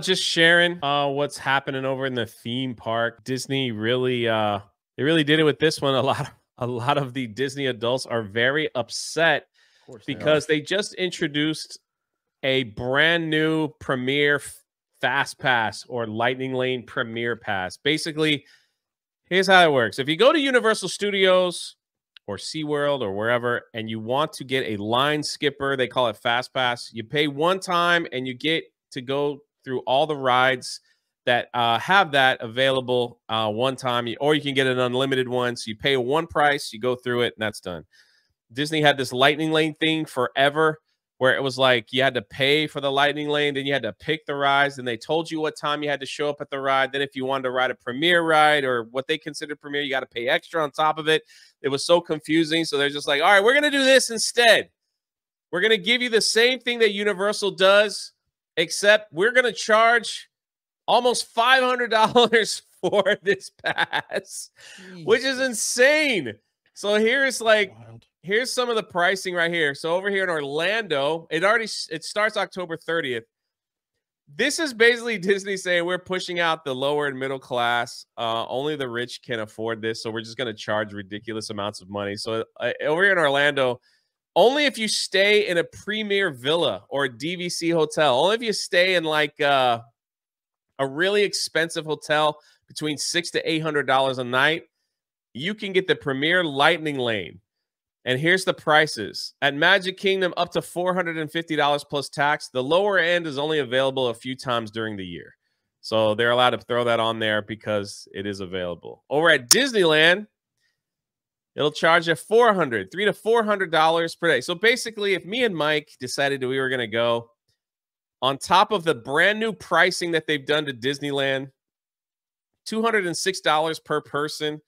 Just sharing what's happening over in the theme park. Disney really they really did it with this one. A lot of the Disney adults are very upset Of course they are. because they just introduced a brand new Premier Fast Pass or Lightning Lane Premier Pass. Basically, here's how it works. If you go to Universal Studios or SeaWorld or wherever and you want to get a line skipper, they call it Fast Pass, you pay one time and you get to go through all the rides that have that available one time, or you can get an unlimited one. So you pay one price, you go through it, and that's done. Disney had this Lightning Lane thing forever where it was like you had to pay for the Lightning Lane, then you had to pick the rides, and they told you what time you had to show up at the ride. Then if you wanted to ride a premiere ride or what they considered premiere, you got to pay extra on top of it. It was so confusing. So they're just like, all right, we're going to do this instead. We're going to give you the same thing that Universal does, except we're going to charge almost $500 for this pass, which is insane. So here's some of the pricing right here. So over here in Orlando, it starts October 30th. This is basically Disney saying we're pushing out the lower and middle class. Only the rich can afford this, so we're just going to charge ridiculous amounts of money. So over here in Orlando, only if you stay in a premier villa or a DVC hotel, only if you stay in like a really expensive hotel between $600 to $800 a night, you can get the Premier Lightning Lane. And here's the prices. At Magic Kingdom, up to $450 plus tax. The lower end is only available a few times during the year. So they're allowed to throw that on there because it is available. Over at Disneyland, it'll charge you $300 to $400 per day. So basically, if me and Mike decided that we were going to go, on top of the brand new pricing that they've done to Disneyland, $206 per person.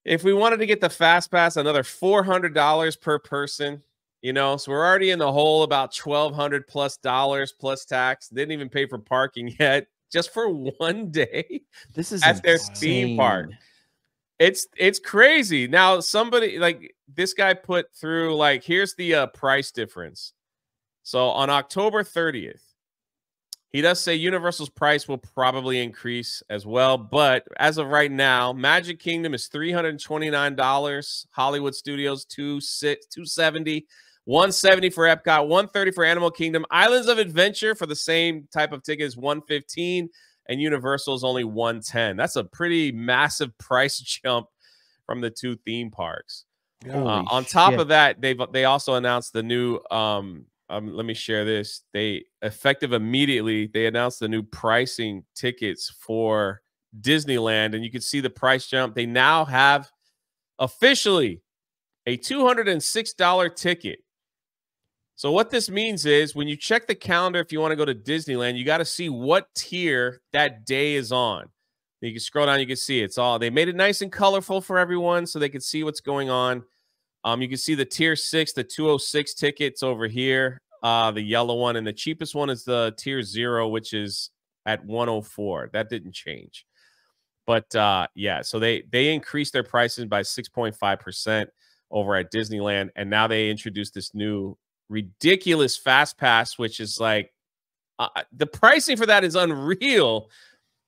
If we wanted to get the Fast Pass, another $400 per person, so we're already in the hole about $1,200 plus tax. Didn't even pay for parking yet, just for one day. This is at their theme park. It's crazy. Now, somebody like this guy put through here's the price difference. So on October 30th, he does say Universal's price will probably increase as well. But as of right now, Magic Kingdom is $329. Hollywood Studios, $270. $170 for Epcot, $130 for Animal Kingdom. Islands of Adventure for the same type of ticket is $115. And Universal is only $110. That's a pretty massive price jump from the two theme parks. On top of that, they also announced the new let me share this. They effective immediately. They announced the new pricing tickets for Disneyland, and you can see the price jump. They now have officially a $206 ticket. So what this means is when you check the calendar, if you want to go to Disneyland, you got to see what tier that day is on. You can scroll down, you can see it's all. They made it nice and colorful for everyone so they can see what's going on. You can see the tier 6, the 206 tickets over here, the yellow one, and the cheapest one is the tier 0, which is at 104. That didn't change. But yeah, so they increased their prices by 6.5% over at Disneyland, and now they introduced this new ridiculous Fast Pass, which is like the pricing for that is unreal.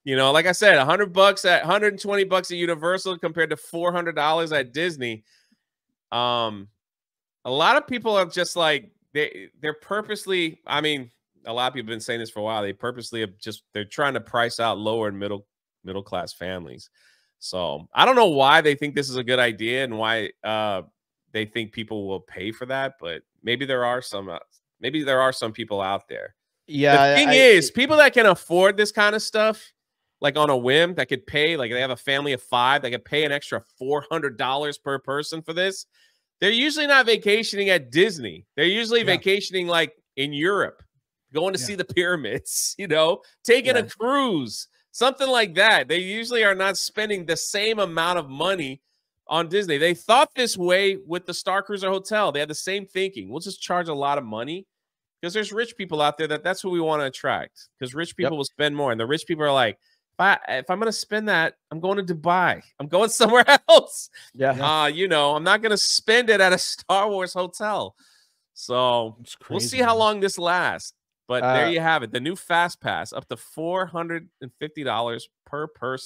Like I said, $100 at $120 at Universal compared to $400 at Disney. A lot of people are just like they're purposely. I mean, a lot of people have been saying this for a while. They purposely have they're trying to price out lower and middle class families. So I don't know why they think this is a good idea and why they think people will pay for that. But maybe there are some people out there. Yeah. The thing is, people that can afford this kind of stuff, like on a whim, that could pay, like they have a family of 5, that could pay an extra $400 per person for this. They're usually not vacationing at Disney. They're usually vacationing like in Europe, going to see the pyramids, taking a cruise, something like that. They usually are not spending the same amount of money on Disney. They thought this way with the Star Cruiser Hotel. They had the same thinking. We'll just charge a lot of money because there's rich people out there that's who we want to attract, because rich people will spend more. And the rich people are like, if I'm going to spend that, I'm going to Dubai. I'm going somewhere else. I'm not going to spend it at a Star Wars hotel. So we'll see how long this lasts. But there you have it. The new Fast Pass, up to $450 per person.